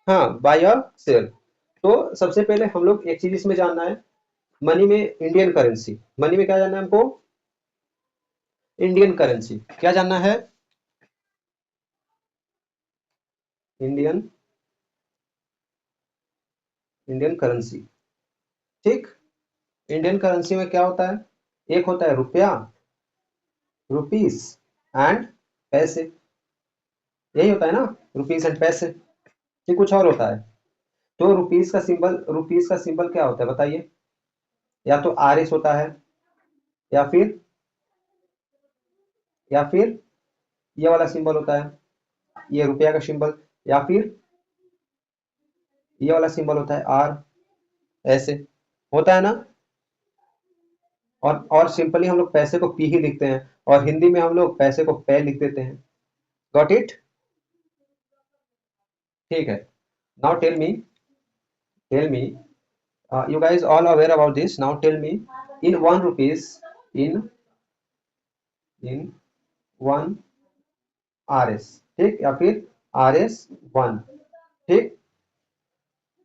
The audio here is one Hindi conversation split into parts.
हाँ, बाय अ शेयर। तो सबसे पहले हम लोग एक चीज इसमें जानना है, मनी में इंडियन करेंसी, मनी में क्या जानना है हमको, इंडियन करेंसी क्या जानना है, इंडियन इंडियन करेंसी। ठीक, इंडियन करेंसी में क्या होता है, एक होता है रुपया, रुपीस एंड पैसे, यही होता है ना, रुपीस एंड पैसे, ये कुछ और होता है। तो रुपीस का सिंबल क्या होता है बताइए, या तो आर एस होता है, या फिर या फिर ये वाला सिंबल होता है, ये रुपया का सिंबल, या फिर ये वाला सिंबल होता है आर, ऐसे होता है ना। और सिंपली हम लोग पैसे को पी ही लिखते हैं, और हिंदी में हम लोग पैसे को पै लिख देते हैं। Got it. ठीक है, now tell me you guys all aware about this, now tell me, in 1 rupees, in in 1 RS, ठीक, या फिर RS 1, ठीक,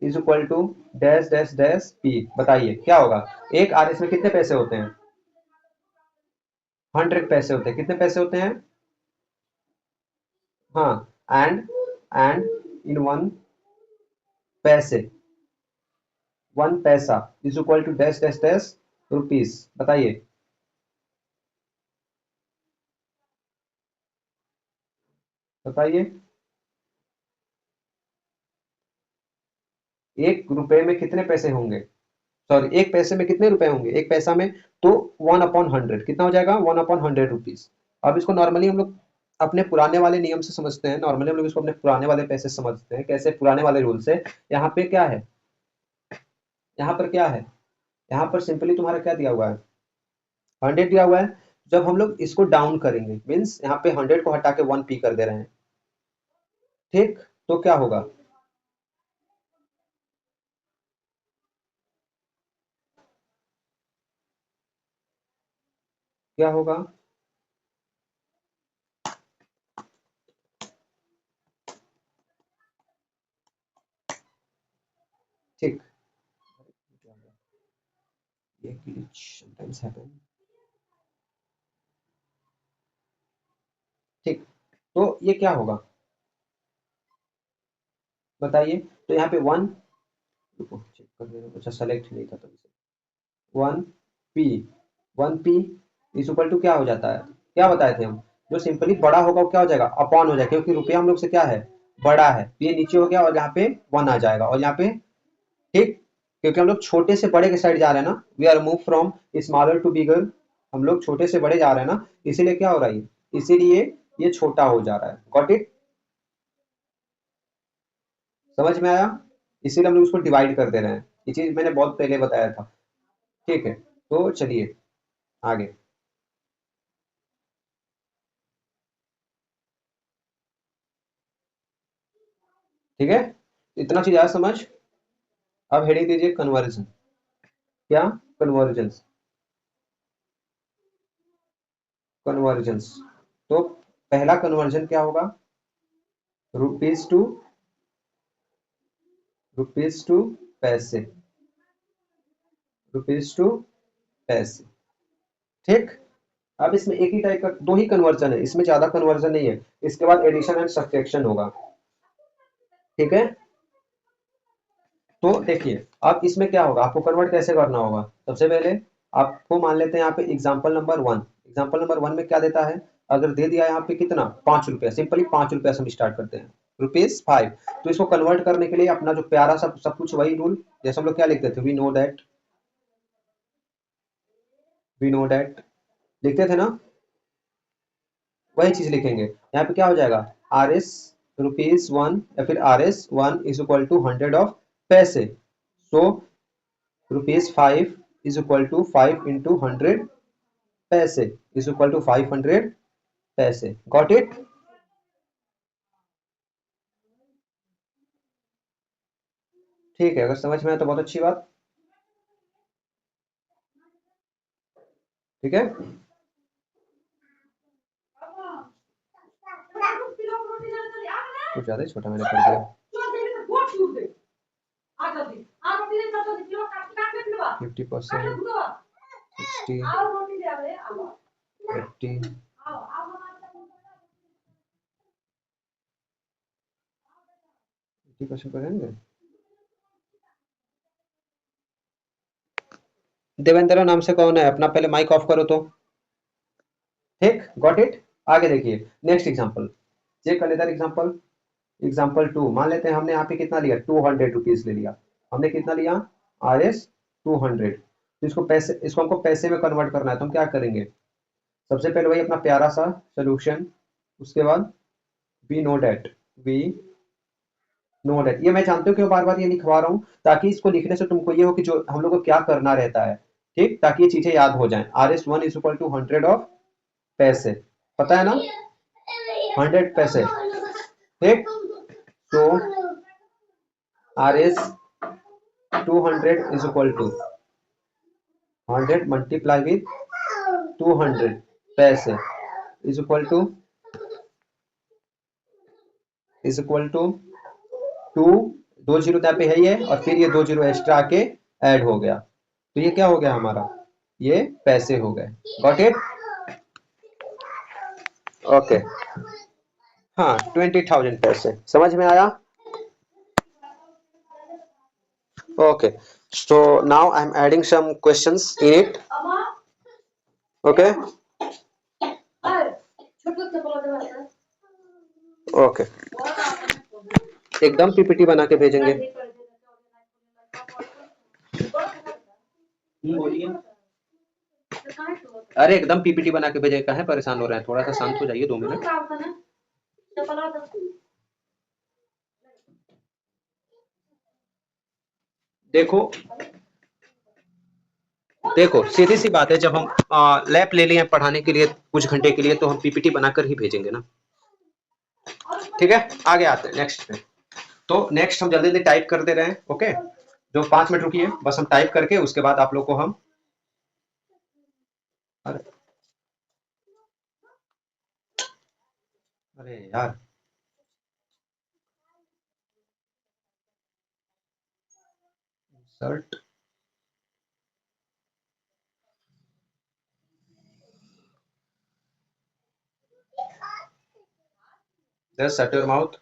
is equal to dash dash dash P, बताइए क्या होगा। एक RS में कितने पैसे होते हैं, 100 पैसे होते हैं, कितने पैसे होते हैं, हाँ, एंड इन 1 पैसे, 1 पैसा is equal to dash dash dash rupees, बताइए। बताइए, 1 रुपए में कितने पैसे होंगे, सॉरी 1 पैसे में कितने रुपए होंगे, 1 पैसा में, तो 1/100 कितना हो जाएगा, 1/100 रुपीज। अब इसको नॉर्मली हम लोग अपने पुराने वाले नियम से समझते हैं, नॉर्मली हम लोग इसको अपने पुराने वाले पैसे से समझते हैं, कैसे, पुराने वाले रूल से। यहाँ पे क्या है, यहाँ पर क्या है, यहाँ पर सिंपली तुम्हारा क्या दिया हुआ है, 100 दिया हुआ है। जब हम लोग इसको डाउन करेंगे, मीन्स यहाँ पे 100 को हटा के 1 पी कर दे रहे हैं, ठीक, तो क्या होगा, क्या होगा, ठीक, ये glitch sometimes happen, ठीक, तो ये क्या होगा, बताइए। तो यहाँ पे 1, रुको चेक कर दे रहा हूँ, अच्छा सेलेक्ट नहीं था तभी से, 1 P, 1 P is equal to क्या हो जाता है, क्या बताए थे हम, जो सिंपली बड़ा होगा वो क्या हो जाएगा, अपॉन हो जाएगा, क्योंकि रुपया हम लोग से क्या है, बड़ा है, तो ये नीचे हो गया और यहाँ पे 1 आ जाएगा, और यहाँ पे, ठीक, क्योंकि हम लोग छोटे से बड़े के साइड जा रहे हैं ना, we are move from smaller to bigger, हम लोग छोटे से बड़े जा रहे हैं ना, इसीलिए क्या हो रहा है, इसीलिए ये छोटा हो जा रहा है। गॉट इट, समझ में आया, इसीलिए हम लोग उसको डिवाइड कर दे रहे हैं, ये चीज मैंने बहुत पहले बताया था। ठीक है, तो चलिए आगे। ठीक है, इतना चीज आया समझ। अब हेडिंग दीजिए कन्वर्जन, क्या, कन्वर्जेंस, कन्वर्जेंस। तो पहला कन्वर्जन क्या होगा, रुपीज टू, रुपीज टू पैसे, रुपीज टू पैसे, ठीक। अब इसमें एक ही टाइप का, दो ही कन्वर्जन है, इसमें ज्यादा कन्वर्जन नहीं है, इसके बाद एडिशन एंड सब्ट्रैक्शन होगा। ठीक है, तो देखिए अब इसमें क्या होगा, आपको कन्वर्ट कैसे करना होगा, सबसे पहले आपको मान लेते हैं यहाँ पे एग्जाम्पल नंबर वन में क्या देता है, अगर दे दिया यहाँ पे कितना, 5 रुपया, सिंपली 5 रुपया से हम स्टार्ट करते हैं, रुपीज 5। तो इसको कन्वर्ट करने के लिए अपना जो प्यारा सब कुछ वही रूल, जैसे हम लोग क्या लिखते थे, वी नो दैट लिखते थे ना, वही चीज लिखेंगे, यहाँ पे क्या हो जाएगा, RS रुपीज 1, या फिर RS 1 is equal to 100 of पैसे, so rupees 5 is equal to 5 into 100 पैसे इज इक्वल टू 500 पैसे। Got it. ठीक है, अगर समझ में आए तो बहुत अच्छी बात। ठीक है, कुछ ज्यादा ही छोटा मैंने कर दिया। 50%, 60, 80, 80% करेंगे। देवेंद्र नाम से कौन है? अपना पहले माइक ऑफ करो तो। ठीक, गॉट इट। आगे देखिए नेक्स्ट एग्जांपल, चेक कर लेते हैं एग्जांपल। एग्जांपल 2 मान लेते हैं हमने यहाँ पे कितना लिया, 200 रुपीज ले लिया। हमने कितना लिया, RS 200। तो इसको पैसे, इसको हमको पैसे में कन्वर्ट करना है, तो हम क्या करेंगे, सबसे पहले वही अपना प्यारा सा सोल्यूशन, उसके बाद we know that, we know that. ये मैं जानती हूँ क्यों बार बार ये लिखवा रहा हूँ, ताकि इसको लिखने से तुमको ये हो कि जो हम लोग को क्या करना रहता है, ठीक, ताकि ये चीजें याद हो जाएं। RS1 is equal to 100 of पैसे, पता है ना, 100 पैसे, ठीक। तो RS 200 is equal to 100 multiply with 200 पैसे is equal to 2, 2 जीरो यहाँ पे है ये, और फिर ये 2 जीरो एक्स्ट्रा आके ऐड हो गया, तो ये क्या हो गया हमारा, ये पैसे हो गए। Got it, okay. हाँ 20,000 पैसे, समझ में आया? Okay, so now I'm adding some questions in it. Okay. Okay. एकदम पीपीटी बना के भेजेंगे। अरे एकदम पीपीटी बना के भेजेंगे, काहे परेशान हो रहे हैं, थोड़ा सा शांत हो जाइए 2 मिनट। देखो देखो सीधी सी बात है, जब हम लैब ले लिए पढ़ाने के लिए कुछ घंटे के लिए, तो हम पीपीटी बनाकर ही भेजेंगे ना। ठीक है, आगे आते हैं नेक्स्ट पे। तो नेक्स्ट हम जल्दी जल्दी टाइप कर दे रहे हैं। ओके, जो 5 मिनट रुकिए, बस हम टाइप करके उसके बाद आप लोग को हम, अरे यार insert, just shut your mouth.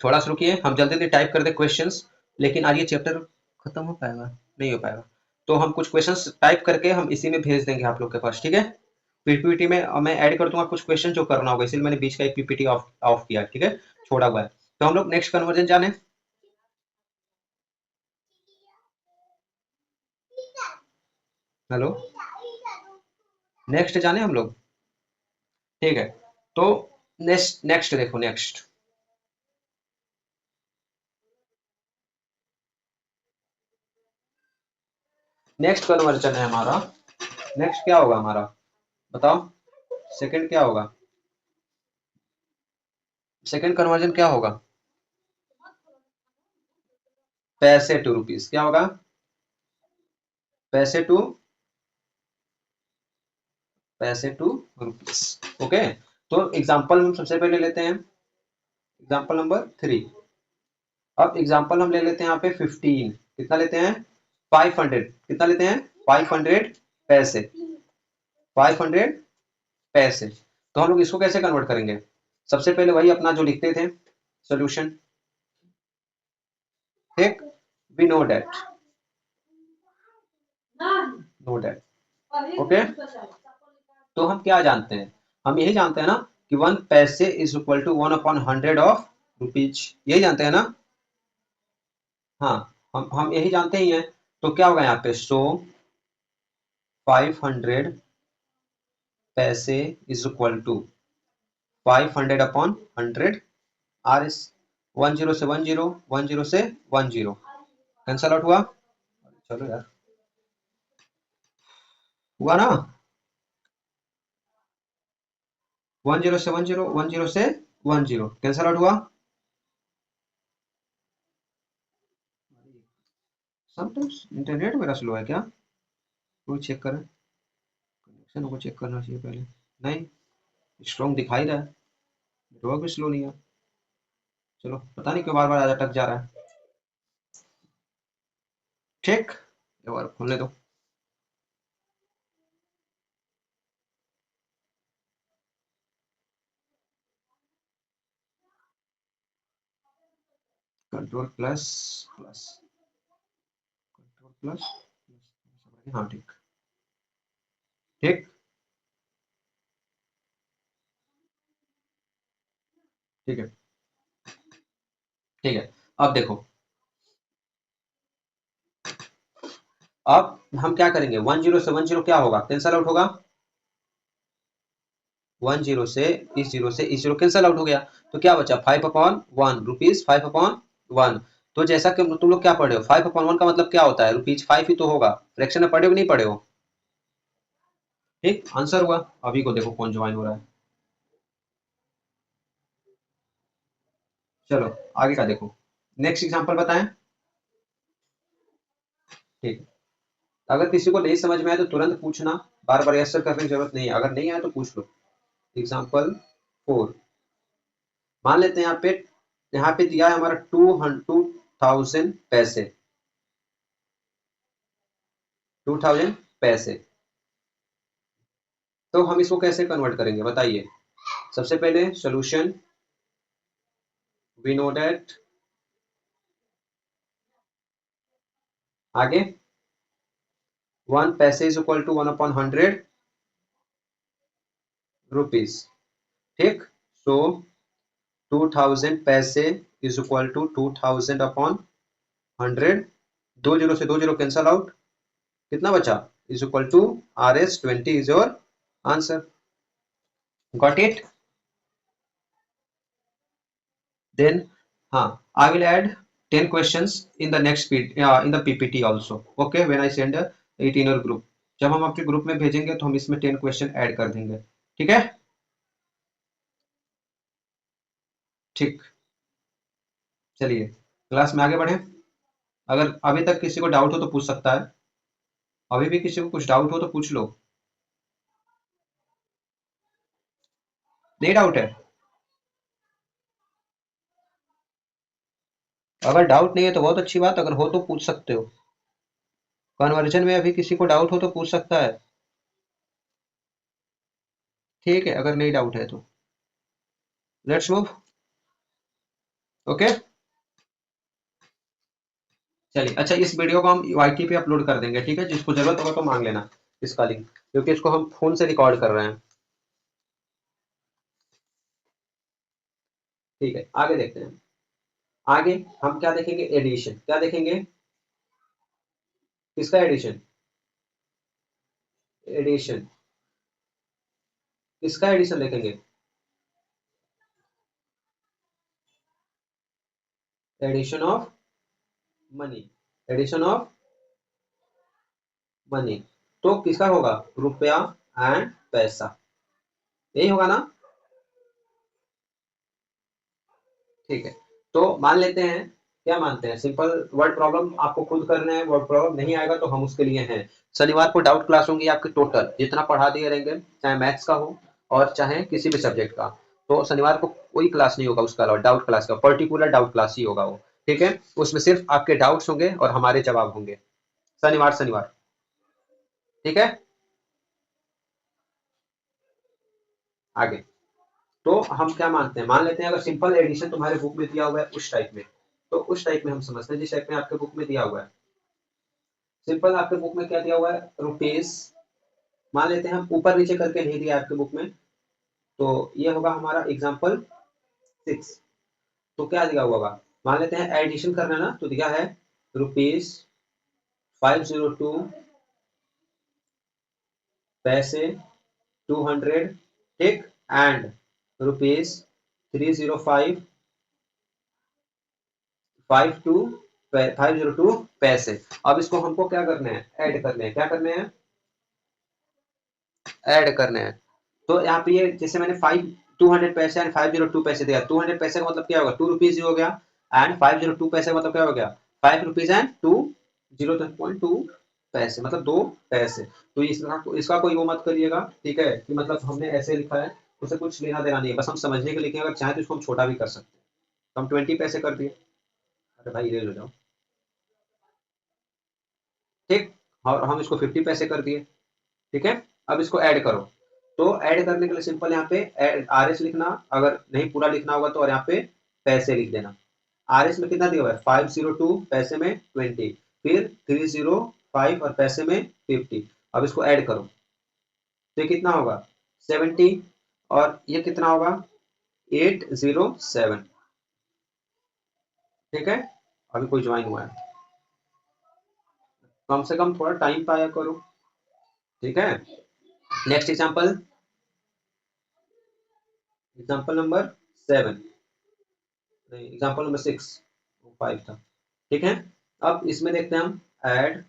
थोड़ा सा रुकिए, हम जल्दी जल्दी टाइप कर दे क्वेश्चंस, लेकिन आज ये चैप्टर खत्म हो पाएगा, नहीं हो पाएगा, तो हम कुछ क्वेश्चंस टाइप करके हम इसी में भेज देंगे आप लोग के पास। ठीक है, पीपीटी में मैं ऐड कर दूंगा कुछ क्वेश्चन जो करना होगा, इसलिए मैंने बीच का एक पीपीटी ऑफ ऑफ किया। ठीक है, छोड़ा हुआ है। तो हम लोग नेक्स्ट कन्वर्जन जाने, हेलो, नेक्स्ट जाने हम लोग। ठीक है, तो नेक्स्ट नेक्स्ट देखो, नेक्स्ट नेक्स्ट कन्वर्जन है हमारा। नेक्स्ट क्या होगा हमारा, बताओ, सेकंड क्या होगा, सेकंड कन्वर्जन क्या होगा, पैसे टू रुपीज, क्या होगा, पैसे टू, पैसे टू रुपीज। ओके, तो एग्जांपल हम सबसे पहले लेते हैं, एग्जांपल नंबर 3। अब एग्जांपल हम ले लेते हैं यहाँ पे 15, कितना लेते हैं, 500, कितना लेते हैं, 500 पैसे, 500 पैसे। तो हम लोग इसको कैसे कन्वर्ट करेंगे, सबसे पहले वही अपना जो लिखते थे सॉल्यूशन, ठीक, we know that, know that. Okay, तो हम क्या जानते हैं, हम यही जानते हैं ना कि 1 पैसे is equal to 1/100 of rupees, यही जानते हैं ना। हाँ, हम यही जानते ही हैं। तो क्या होगा यहाँ पे, सो 500 पैसे इज इक्वल टू 500/100 RS, 10 से 10, 10 से 10 कैंसल आउट हुआ। चलो यार, हुआ ना, 10 से 10, 10 से 10 कैंसल आउट हुआ। समटाइम्स इंटरनेट मेरा स्लो है क्या, कोई चेक करें, कनेक्शन को चेक करना चाहिए पहले। नहीं, स्ट्रॉन्ग दिखाई रहा है, नेटवर्क भी स्लो नहीं है। चलो पता नहीं क्यों बार बार अटक जा रहा है। ठीक, एक बार खोलने दो। Control plus plus, control plus, हाँ ठीक। ठीक, ठीक है, ठीक है। अब देखो, अब हम क्या करेंगे, 10 से 10 क्या होगा, कैंसल आउट होगा। 10 से इस जीरो कैंसल आउट हो गया। तो क्या बचा, 5/1 रुपीज, 5/1। तो जैसा कि तुम लोग क्या पढ़े हो, 5/1 का मतलब क्या होता है, रुपीज 5 ही तो होगा। फ्रैक्शन में पढ़े हो कि नहीं पढ़े हो। ठीक, आंसर हुआ। अभी को देखो कौन ज्वाइन हो रहा है। चलो आगे का देखो, नेक्स्ट एग्जांपल बताएं। ठीक है, अगर किसी को नहीं समझ में आए तो तुरंत पूछना, बार बार यस सर करने की जरूरत नहीं है, अगर नहीं आए तो पूछ लो। एग्जाम्पल 4, मान लेते हैं यहाँ पे दिया है हमारा 2000 पैसे, 2000 पैसे। तो हम इसको कैसे कन्वर्ट करेंगे बताइए। सबसे पहले सोल्यूशन, वी नो दैट, आगे 1 पैसे इज इक्वल टू 1/100 रुपीज। ठीक, सो 2000 पैसे इज इक्वल टू 2000/100। 2 जीरो से 2 जीरो कैंसल आउट, कितना बचा, is equal to RS20 is your answer. Got it. Then, I will add 10 questions in the next in the PPT also. Okay, when I send it in your group. जब हम आपके ग्रुप में भेजेंगे तो हम इसमें 10 क्वेश्चन ऐड कर देंगे। ठीक है, ठीक। चलिए क्लास में आगे बढ़े। अगर अभी तक किसी को डाउट हो तो पूछ सकता है, अभी भी किसी को कुछ डाउट हो तो पूछ लो। नहीं डाउट है, अगर डाउट नहीं है तो बहुत अच्छी बात, अगर हो तो पूछ सकते हो। कन्वर्जन में अभी किसी को डाउट हो तो पूछ सकता है। ठीक है, अगर नहीं डाउट है तो लेट्स मूव। ओके, चलिए अच्छा, इस वीडियो को हम यूआईटी पे अपलोड कर देंगे। ठीक है, जिसको जरूरत होगा तो मांग लेना इसका लिंक, क्योंकि इसको हम फोन से रिकॉर्ड कर रहे हैं। ठीक है, आगे देखते हैं। आगे हम क्या देखेंगे, एडिशन। क्या देखेंगे, किसका एडिशन, एडिशन, किसका एडिशन देखेंगे, addition of money, addition of money. तो किसका होगा, रुपया एंड पैसा, यही होगा ना। ठीक है, तो मान लेते हैं, क्या मानते हैं, सिंपल वर्ड प्रॉब्लम आपको खुद करना है, वर्ड प्रॉब्लम नहीं आएगा तो हम उसके लिए हैं। शनिवार को डाउट क्लास होंगी आपके, टोटल जितना पढ़ा दिए रहेंगे, चाहे मैथ्स का हो और चाहे किसी भी सब्जेक्ट का। तो शनिवार को कोई क्लास नहीं होगा उसका अलावा, डाउट क्लास का पर्टिकुलर डाउट क्लास ही होगा वो। ठीक है, उसमें सिर्फ आपके डाउट्स होंगे और हमारे जवाब होंगे, शनिवार शनिवार। ठीक है, आगे तो हम क्या मानते हैं, मान लेते हैं अगर सिंपल एडिशन तुम्हारे बुक में दिया हुआ है उस टाइप में, तो उस टाइप में हम समझते हैं जिस टाइप में आपके बुक में दिया हुआ है। सिंपल आपके बुक में क्या दिया हुआ है, रुपीज, मान लेते हैं हम ऊपर नीचे करके नहीं दिया आपके बुक में, तो ये होगा हमारा एग्जाम्पल 6। तो क्या दिया हुआ होगा, मान लेते हैं एडिशन करना ना, तो दिया है रुपीज 502 पैसे 200, ठीक, एंड रुपीज 305 502 पैसे। अब इसको हमको क्या करना है, ऐड करने हैं, क्या करने हैं, ऐड करने हैं। तो यहाँ पे ये जैसे मैंने 200 पैसे एंड 502 पैसे दिया, 200 पैसे का मतलब क्या होगा, 2 रुपीज ही हो गया, एंड 502 पैसे का मतलब क्या हो गया, 5 रुपीज एंड 2 0.2 पैसे, मतलब 2 पैसे। तो इसका कोई वो मत करिएगा, ठीक है, कि मतलब हमने ऐसे लिखा है, उसे कुछ लेना देना नहीं है, बस हम समझने के लिए लिखें, अगर चाहे तो इसको हम छोटा भी कर सकते हैं। तो हम 20 पैसे कर दिए। अरे भाई इरेज हो जाओ। ठीक, और हम इसको 50 पैसे कर दिए। ठीक है, अब इसको ऐड करो। तो ऐड करने के लिए सिंपल यहाँ पे आर एस लिखना, अगर नहीं पूरा लिखना होगा तो, और यहाँ पे पैसे लिख देना। आर एस में कितना दिया हुआ है 502, पैसे में 20, फिर 305 और पैसे में 50। अब इसको ऐड करो तो ये कितना होगा 70, और ये कितना होगा 807। ठीक है, अभी कोई ज्वाइन हुआ है, कम से कम थोड़ा टाइम पाया करो। ठीक है, नेक्स्ट एग्जांपल, एग्जांपल नंबर 7, नहीं एग्जांपल नंबर 6, 5 था। ठीक है, अब इसमें देखते हैं हम ऐड,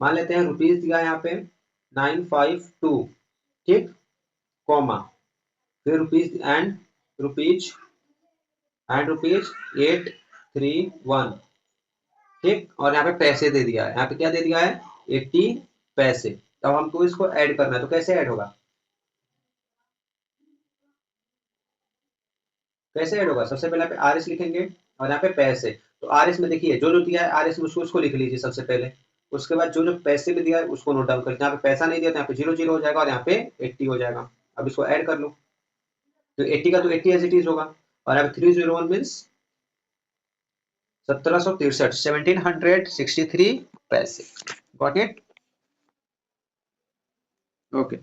मान लेते हैं रुपीज दिया है यहाँ पे 952। ठीक, कॉमा, फिर रुपीज रुपीज रुपीज 831। ठीक, और यहाँ पे पैसे दे दिया है, यहाँ पे क्या दे दिया है 80 पैसे। तब हमको इसको ऐड करना है, तो कैसे ऐड होगा, कैसे ऐड होगा, सबसे पहले यहाँ पे आर एस लिखेंगे, और यहाँ पे पैसे। तो आर एस में देखिए जो जो दिया है आर एस में उसको लिख लीजिए सबसे पहले। उसके बाद जो जो पैसे में दिया है उसको नोट डाउन कर, यहाँ पे पैसा नहीं दिया तो यहाँ पे 00 हो जाएगा, और यहाँ पे 80 हो जाएगा। अब इसको ऐड कर लो, तो 80 का तो 80 एज इट इज होगा, और यहाँ पे 301 मीन्स 1763, 1763 पैसे। Got it? Okay,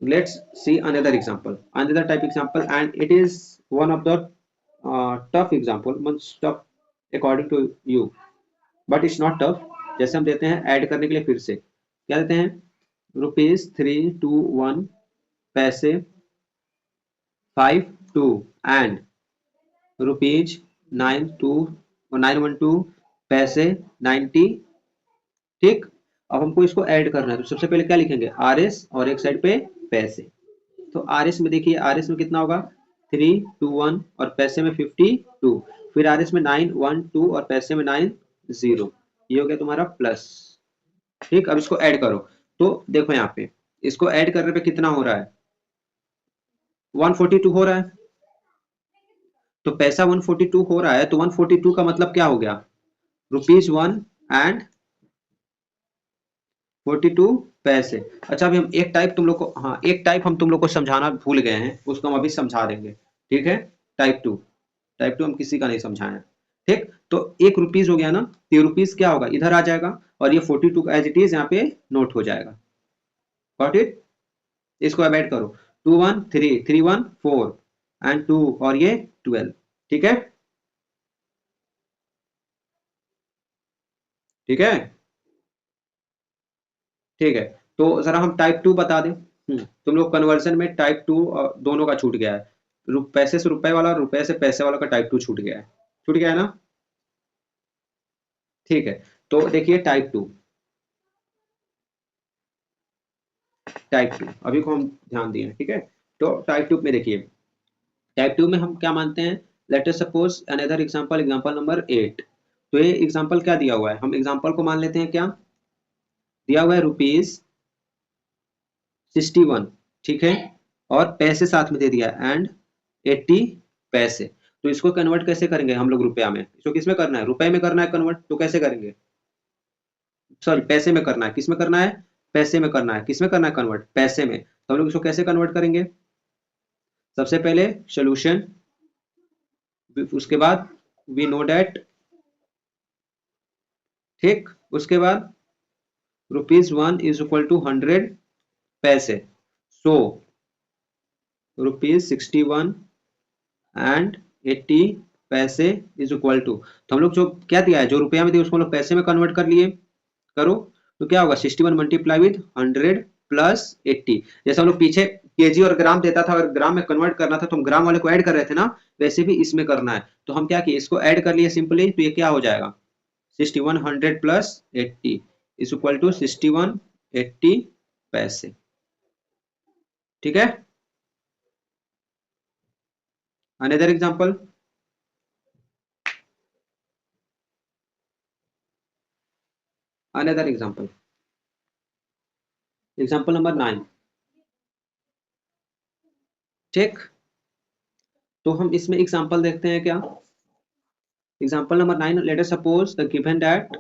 let's see another example, another type example, and it is one of the tough example, much tough according to you, but it's not tough। जैसे हम देते हैं ऐड करने के लिए, फिर से क्या देते हैं, ₹321 पैसे 52 एंड ₹912 पैसे 90। ठीक, अब हमको इसको ऐड करना है, तो सबसे पहले क्या लिखेंगे आर एस, और एक साइड पे पैसे। तो आर एस में देखिए, आर एस में कितना होगा 321 और पैसे में 52, फिर आर एस में 912 और पैसे में 90, ये हो गया तुम्हारा प्लस। ठीक, अब इसको ऐड करो, तो देखो यहाँ पे इसको ऐड करने पे कितना हो रहा है 142 हो रहा है। तो पैसा 142 हो रहा है, तो 142 का मतलब क्या हो गया ₹1 एंड 42 पैसे। अच्छा, अभी हम एक टाइप तुम लोग को, हाँ एक टाइप हम तुम लोग को समझाना भूल गए हैं, उसको हम अभी समझा देंगे। ठीक है, टाइप टू, टाइप टू हम किसी का नहीं समझाए। ठीक, तो एक रुपीज हो गया ना, तो ये रुपीज क्या होगा इधर आ जाएगा, और ये 42 एज इट इज यहाँ पे नोट हो जाएगा। Got it? इसको अब ऐड करो, 213 314 एंड 2, और ये 12। ठीक है, ठीक है, ठीक है। तो जरा हम टाइप टू बता दें। तुम लोग कन्वर्जन में टाइप टू दोनों का छूट गया है, पैसे से रुपए वाला, रुपए से पैसे वाला का टाइप टू छूट गया है, छूट गया है ना। ठीक है, तो देखिए टाइप टू, टाइप टू अभी को हम ध्यान दिए। ठीक है, तो टाइप टू में देखिए, टाइप टू में हम क्या मानते हैं, let us suppose another example, example number 8। तो ये एग्जांपल क्या दिया हुआ है, हम एग्जांपल को मान लेते हैं, क्या दिया हुआ है ₹61। ठीक है, और पैसे साथ में दे दिया एंड 80 पैसे। तो इसको कन्वर्ट कैसे करेंगे हम लोग रुपया में, इसको किस में करना है, रुपए में करना है कन्वर्ट, तो कैसे करेंगे, सॉरी पैसे में करना है, किस में करना है, पैसे में करना है, किस में करना है कन्वर्ट, पैसे में। तो हम लोग इसको कैसे कन्वर्ट करेंगे, सबसे पहले सोल्यूशन, उसके बाद वी नो डेट। ठीक, उसके बाद ₹1 इज इक्वल टू 100 पैसे, सो ₹61 एंड 80 पैसे इज इक्वल टू, तो हम लोग जो क्या दिया है, जो रुपया में दिया उसको हम लोग पैसे में कन्वर्ट कर लिए। करो, तो क्या होगा 61 मल्टीप्लाई विद 100 प्लस 80। जैसे हम लोग पीछे केजी और ग्राम देता था, अगर ग्राम में कन्वर्ट करना था तो हम ग्राम वाले को ऐड कर रहे थे ना, वैसे भी इसमें करना है। तो हम क्या किए, इसको ऐड कर लिए सिंपली, तो ये क्या हो जाएगा 61 100 प्लस 80 इज इक्वल टू 61 80 पैसे। ठीक है, another example, another example, example number 9। ठीक, तो हम इसमें एग्जांपल देखते हैं क्या। Example number 9, let us suppose the given that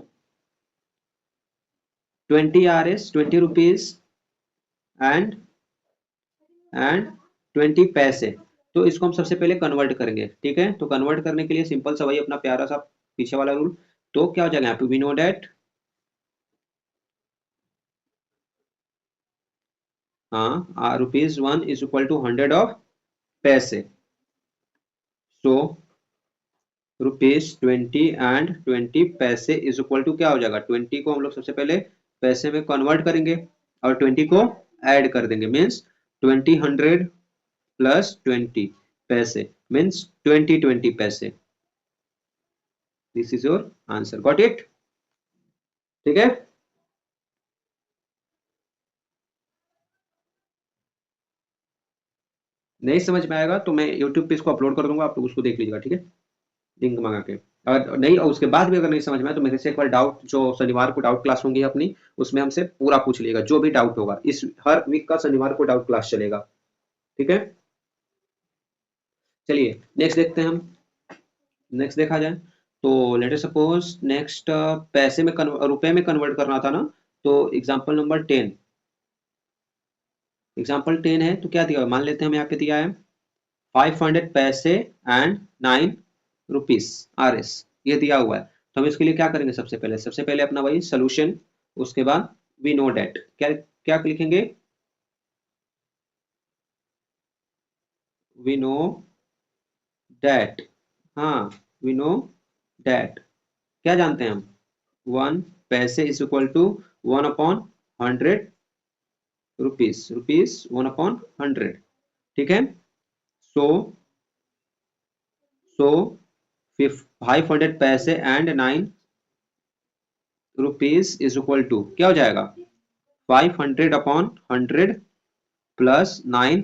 20 RS 20 rupees and 20 पैसे। तो इसको हम सबसे पहले कन्वर्ट करेंगे, ठीक है। तो कन्वर्ट करने के लिए सिंपल सा वही अपना प्यारा सा पीछे वाला रूल। तो क्या हो जाएगा यहाँ पे, वी नो डेट, हाँ, ₹1 इज इक्वल टू 100 ऑफ पैसे। सो ₹20 एंड 20 पैसे इज इक्वल टू क्या हो जाएगा, 20 को हम लोग सबसे पहले पैसे में कन्वर्ट करेंगे और 20 को ऐड कर देंगे, मीन्स 100 प्लस 20 पैसे मीन्स 20 पैसे। This is your answer, got it, ठीक है। नहीं समझ में आएगा तो मैं यूट्यूब पे इसको अपलोड कर दूंगा, आप लोग उसको देख लीजिएगा, ठीक है, लिंक मंगा के। और नहीं, और उसके बाद भी अगर नहीं समझ में आए तो मेरे से एक बार डाउट, जो शनिवार को डाउट क्लास होंगी अपनी, उसमें हमसे पूरा पूछ लीजिएगा जो भी डाउट होगा। इस हर वीक का शनिवार को डाउट क्लास चलेगा, ठीक है। चलिए नेक्स्ट देखते हैं हम। नेक्स्ट देखा जाए तो लेट अस सपोज नेक्स्ट पैसे में रुपए में कन्वर्ट करना था ना। तो एग्जांपल नंबर 10, एग्जांपल 10 है तो क्या दिया हुआ है? मान लेते हैं हम यहाँ पे दिया है 500 पैसे एंड 9 रुपीस RS, ये दिया हुआ है। तो हम इसके लिए क्या करेंगे, सबसे पहले अपना वही सोल्यूशन, उसके बाद वी नो डेट, क्या क्या लिखेंगे, वी नो डेट, हाँ, वी नो डेट, क्या जानते हैं हम, 1 पैसे is equal to 1/100 rupees, rupees 1/100, ठीक है। सो सो 500 पैसे and 9 rupees is equal to क्या हो जाएगा, 500/100 plus 9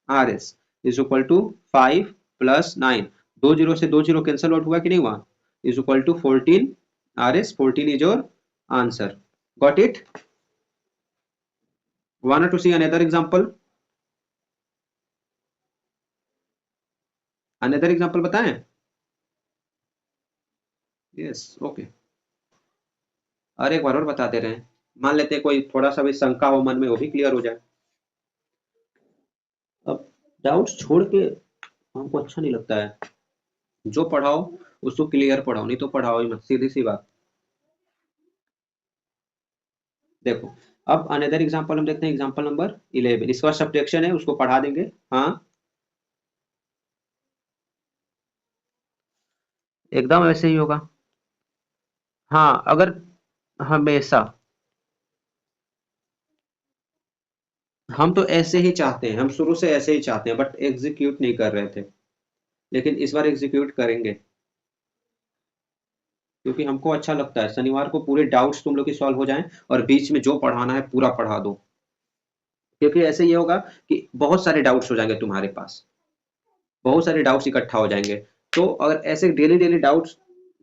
RS is equal to 5 plus 9, 2 zero से 2 जीरो कैंसल आउट हुआ कि नहीं हुआ, is equal to 14 RS, 14 is your answer, got it. Want to see another example, another example बताएं, यस ओके। और एक बार और बता दे रहे हैं, मान लेते हैं कोई थोड़ा सा भी शंका हो मन में वो भी क्लियर हो जाए। अब डाउट्स छोड़ के हमको अच्छा नहीं लगता है, जो पढ़ाओ उसको क्लियर पढ़ाओ, नहीं तो पढ़ाओ ही मत, सीधी सी बात। देखो अब अनदर एग्जांपल हम देखते हैं, एग्जांपल नंबर 11, इसका सब्ट्रैक्शन है उसको पढ़ा देंगे, हाँ एकदम ऐसे ही होगा। हाँ अगर हमेशा, हम तो ऐसे ही चाहते हैं, हम शुरू से ऐसे ही चाहते हैं बट एग्जीक्यूट नहीं कर रहे थे, लेकिन इस बार एग्जीक्यूट करेंगे क्योंकि हमको अच्छा लगता है शनिवार को पूरे डाउट्स तुम लोग की सॉल्व हो जाएं और बीच में जो पढ़ाना है पूरा पढ़ा दो, क्योंकि ऐसे ये होगा कि बहुत सारे डाउट्स हो जाएंगे तुम्हारे पास, बहुत सारे डाउट्स इकट्ठा हो जाएंगे। तो अगर ऐसे डेली डेली डाउट्स,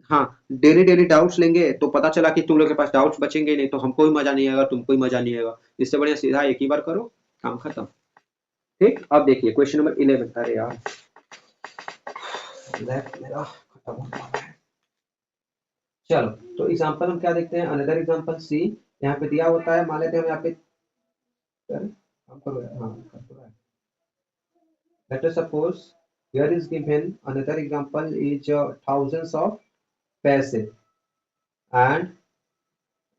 हाँ डेली डेली डाउट्स लेंगे तो पता चला कि तुम लोग के पास डाउट्स बचेंगे नहीं, तो हमको भी मजा नहीं आएगा, तुमको भी मजा नहीं आएगा। इससे बढ़िया सीधा एक ही बार करो, काम खत्म। ठीक, अब देखिए क्वेश्चन नंबर 11, अरे यार लैप मेरा खत्म हो गया है। चलो तो एग्जांपल हम क्या देखते हैं, अनदर एग्जांपल सी, यहाँ पे दिया होता है, मान लेते हैं हम यहाँ पे, काम करो यार, हाँ कर तो रहा है। Let us suppose here is given another example is thousands of paise and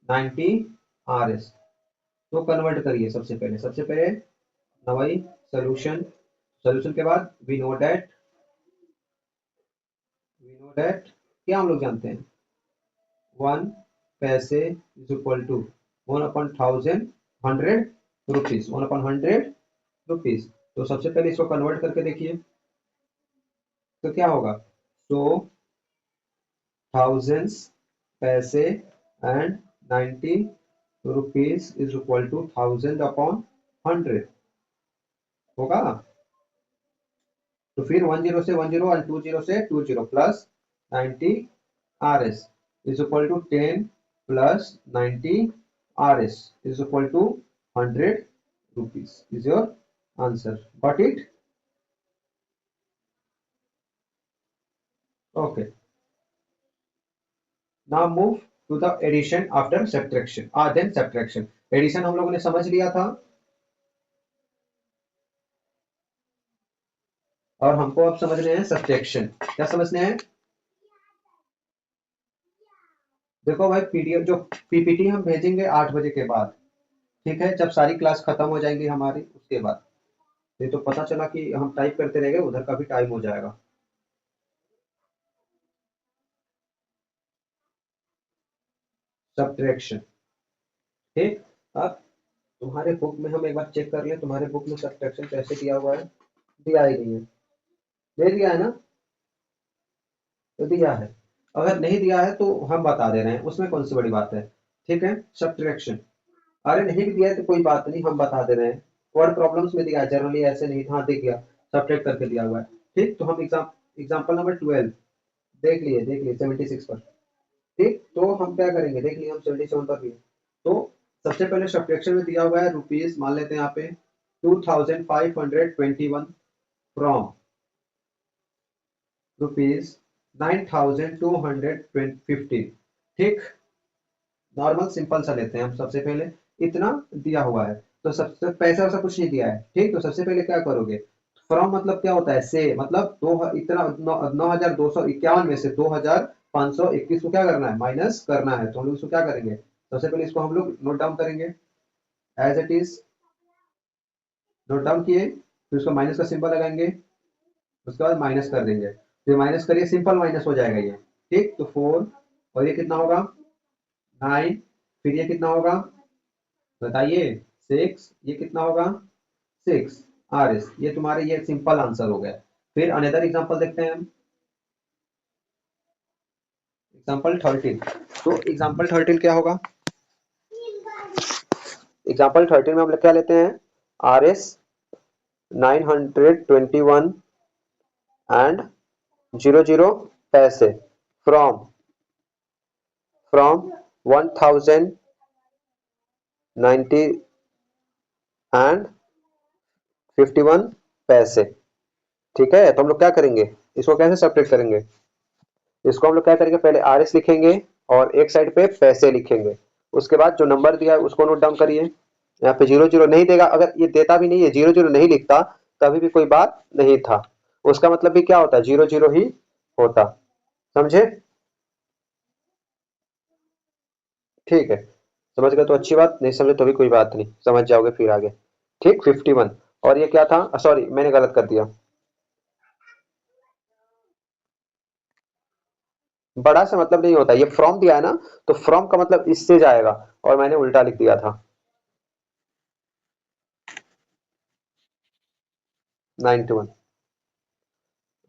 90 RS। तो कन्वर्ट करिए सबसे पहले नवाई सोल्यूशन, सोल्यूशन के बाद वी नो दैट क्या हम लोग जानते हैं, 1 पैसे is equal to 1/1000 rupees, 1/100 rupees. तो सबसे पहले इसको कन्वर्ट करके देखिए तो क्या होगा, सो थाउजेंड्स पैसे and 90 rupees is equal to 1000/100 होगा। तो फिर 10 से 10 और 20 से 20 plus 90 RS is equal to 10 plus 90 RS is equal to 100 rupees is your answer, got it. Okay, now move to the addition after subtraction, then subtraction. Addition हम लोगों ने समझ लिया था, और हमको अब समझने हैं सब्ट्रैक्शन। क्या समझने हैं? देखो भाई, पीडीएफ जो पीपीटी हम भेजेंगे 8 बजे के बाद, ठीक है, जब सारी क्लास खत्म हो जाएंगी हमारी, उसके बाद। ये तो पता चला कि हम टाइप करते रहेंगे, उधर का भी टाइम हो जाएगा। सब्ट्रैक्शन, ठीक। अब तुम्हारे बुक में हम एक बार चेक कर लें, तुम्हारे बुक में सब्ट्रैक्शन कैसे दिया हुआ है? दिया ही नहीं है। दे दिया है ना? तो दिया है। अगर नहीं दिया है तो हम बता दे रहे हैं, उसमें कौन सी बड़ी बात है। ठीक है, सब्ट्रैक्शन। अरे नहीं भी दिया है तो कोई बात नहीं, हम बता दे रहे हैं। वर्ड प्रॉब्लम्स में दिया है, जनरली ऐसे नहीं था। हाँ, दिख गया, सब्ट्रैक्ट करके दिया हुआ है। ठीक, तो हम एग्जाम्पल नंबर 12 देख लिए 76 पर। ठीक, तो हम क्या करेंगे, देख लिए हम 77 पर भी। तो सबसे पहले सब्ट्रैक्शन में दिया हुआ है रुपीज, मान लेते हैं यहाँ पे 2521 फ्रॉम रुपीज 9250। ठीक, नॉर्मल सिंपल सा लेते हैं हम सबसे पहले। इतना दिया हुआ है, तो सबसे पैसा वैसा कुछ नहीं दिया है। ठीक, तो सबसे पहले क्या करोगे, फ्रॉम मतलब क्या होता है, से मतलब दो, इतना 9251 में से 2521 को क्या करना है, माइनस करना है। तो हम लोग इसको क्या करेंगे, सबसे पहले इसको हम लोग नोट डाउन करेंगे, as it is. Note down किए, फिर उसका माइनस का सिंबल लगाएंगे, उसके बाद माइनस कर देंगे। फिर माइनस करिए, सिंपल माइनस हो जाएगा ये। ठीक, तो 4, और ये कितना होगा, 9, फिर ये कितना होगा बताइए, 6, ये कितना होगा, 6 आर एस। ये तुम्हारे ये सिंपल आंसर हो गया। फिर अनदर एग्जांपल देखते हैं हम, एग्जांपल 13। तो एग्जांपल 13 क्या होगा, एग्जांपल 13 में हम लोग क्या लेते हैं, आर एस 921 एंड 00 पैसे फ्रॉम फ्रॉम 1090 एंड 51 पैसे। ठीक है, तो हम लोग क्या करेंगे, इसको कैसे सेपरेट करेंगे, इसको हम लोग क्या करेंगे, पहले आर एस लिखेंगे और एक साइड पे पैसे लिखेंगे। उसके बाद जो नंबर दिया है उसको नोट डाउन करिए। यहाँ पे 00 नहीं देगा, अगर ये देता भी नहीं है, 00 नहीं लिखता, तभी भी कोई बात नहीं था। उसका मतलब भी क्या होता है, 00 ही होता। समझे? ठीक है, समझ गए तो अच्छी बात, नहीं समझे तो भी कोई बात नहीं, समझ जाओगे फिर आगे। ठीक, 51। और ये क्या था, सॉरी मैंने गलत कर दिया, बड़ा से मतलब नहीं होता, ये फ्रॉम दिया है ना, तो फ्रॉम का मतलब इससे जाएगा, और मैंने उल्टा लिख दिया था 91।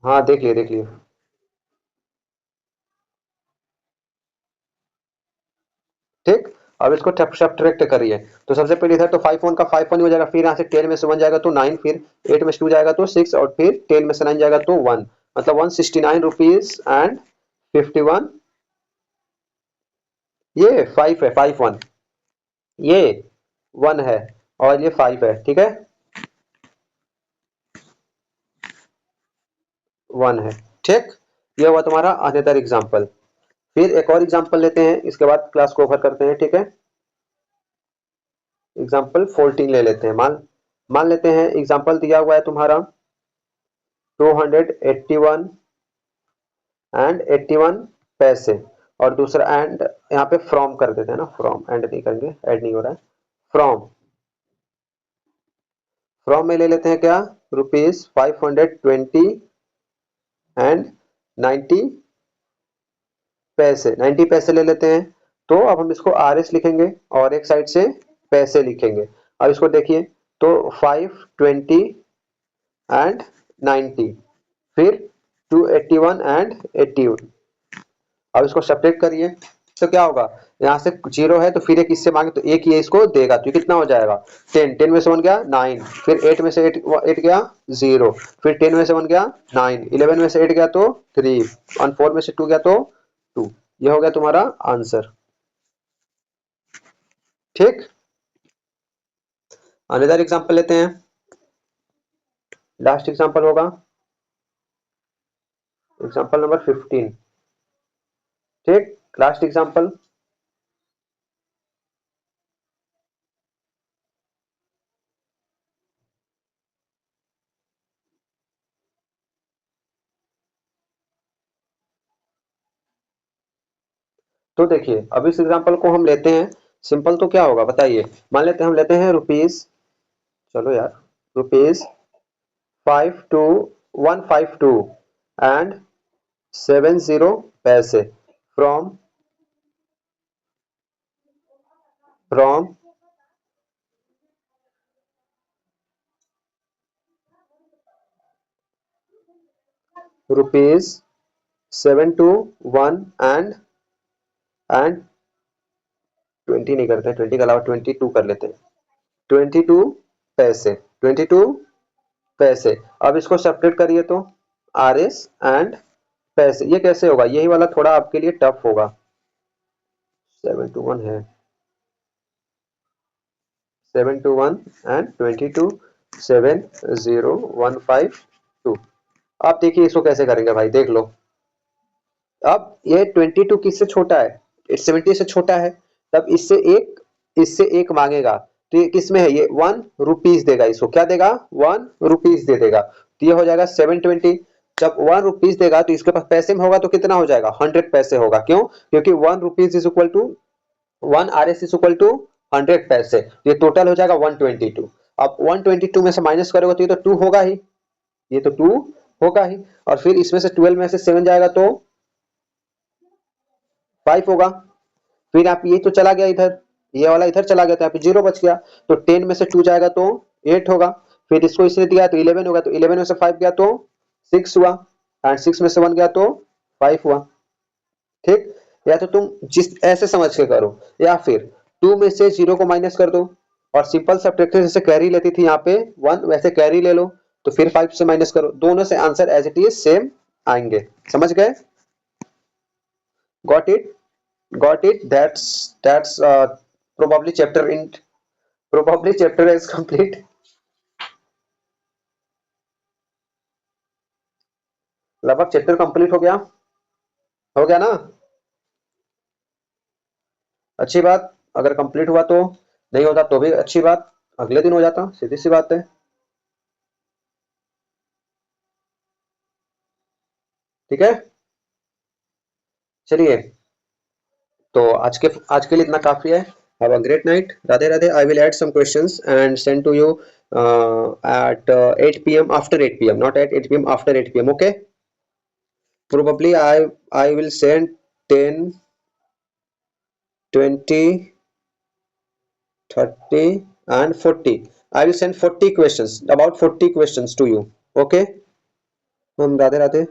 हाँ, देख लिए देख लिए। ठीक, अब इसको सब्ट्रैक्ट करिए। तो सबसे पहले इधर तो 5 वन का 5 वन हो जाएगा, फिर यहाँ से 10 में से 1 जाएगा तो 9, फिर 8 में से 2 जाएगा तो 6, और फिर 10 में से 9 जाएगा तो 1, मतलब 169 रुपीज एंड 51। ये 5 है, 5 1, ये 1 है, और ये 5 है। ठीक है, 1 है। ठीक, ये हुआ तुम्हारा अनदर एग्जाम्पल। फिर एक और एग्जाम्पल लेते हैं, इसके बाद क्लास को ओवर करते हैं। ठीक है, एग्जाम्पल 14 ले लेते हैं। मान मान लेते हैं एग्जाम्पल दिया हुआ है तुम्हारा 281 एंड 81 पैसे, और दूसरा एंड यहाँ पे फ्रॉम कर देते हैं ना, फ्रॉम एंड नहीं करेंगे, ऐड नहीं हो रहा है। फ्रॉम फ्रॉम में ले लेते हैं क्या, रुपीज 520 एंड 90 पैसे, 90 पैसे ले लेते हैं। तो अब हम इसको आर एस लिखेंगे और एक साइड से पैसे लिखेंगे। अब इसको देखिए, तो 520 एंड 90, फिर 281 एंड 81। अब इसको सब्ट्रैक्ट करिए, तो क्या होगा, यहाँ से 0 है तो फिर एक इससे मांगे तो एक ये इसको देगा, तो कितना हो जाएगा, 10, 10 में से 1 गया 9, फिर 8 में से 8 गया 0, फिर 10 में से 1 गया 9, 11 में से 8 गया तो 3, और 4 में से 2 गया तो 2। ये हो गया तुम्हारा आंसर। ठीक, अनदर एग्जांपल लेते हैं, लास्ट एग्जांपल होगा एग्जाम्पल नंबर 15। ठीक, लास्ट एग्जाम्पल। तो देखिए अब इस एग्जाम्पल को हम लेते हैं, सिंपल तो क्या होगा बताइए। मान लेते हैं हम लेते हैं रुपीज, चलो यार, रुपीज 52152 एंड 70 पैसे फ्रॉम रुपीज 721 एंड 20 नहीं करते हैं, 20 के अलावा 22 कर लेते हैं, 22 पैसे, 22 पैसे। अब इसको सेपरेट करिए तो आर एस एंड पैसे, ये कैसे होगा, यही वाला थोड़ा आपके लिए टफ होगा। 721 है, 721 एंड 22 70152। आप देखिए इसको कैसे करेंगे भाई, देख लो। अब ये 22 किससे छोटा है, 70 से छोटा है, तब इससे एक मांगेगा, तो ये किस में है, ये 1 रुपीज देगा, इसको क्या देगा, 1 रुपीज दे देगा, तो ये हो जाएगा 720। जब 1 रुपीज देगा तो इसके पास पैसे में होगा तो कितना हो जाएगा, 100 पैसे होगा। क्यों, क्योंकि 1 rupees is equal to 1 R S is equal to 100 पैसे, ये टोटल हो जाएगा 122। अब 122 में से माइनस करोगे तो ये तो 2 होगा ही, ये तो 2 होगा ही, और फिर इसमें से 12 में से 7 जाएगा तो 5 होगा। फिर आप ये तो चला गया इधर, ये वाला इधर चला गया तो यहाँ पे 0 बच गया, तो 10 में से 2 जाएगा तो 8 होगा। फिर इसको इसने दिया तो 11 होगा, तो 11 में से 5 गया तो 6 हुआ, एंड 6 में से 1 गया तो 5 हुआ। ठीक, या तो तुम जिस ऐसे समझ के करो, या फिर 2 में से 0 को माइनस कर दो, और सिंपल सब्ट्रैक्शन जैसे कैरी लेती थी यहाँ पे 1, वैसे कैरी ले लो, तो फिर 5 से माइनस करो, दोनों से answer as it is same आएंगे। समझ गए, got it, got it, that's probably chapter in probably chapter is complete। लगभग चैप्टर कंप्लीट हो गया ना, अच्छी बात। अगर कंप्लीट हुआ तो, नहीं होता तो भी अच्छी बात, अगले दिन हो जाता, सीधी सी बात है। ठीक है, चलिए, तो आज के लिए इतना काफी है। Have a great night, Radhe Radhe. I will add some questions and send to you at 8 p.m, after 8 p.m, not at 8 p.m, after 8 p.m, okay? Probably I will send 10, 20, 30 and 40. I will send 40 questions, about 40 questions to you, okay? Radhe Radhe.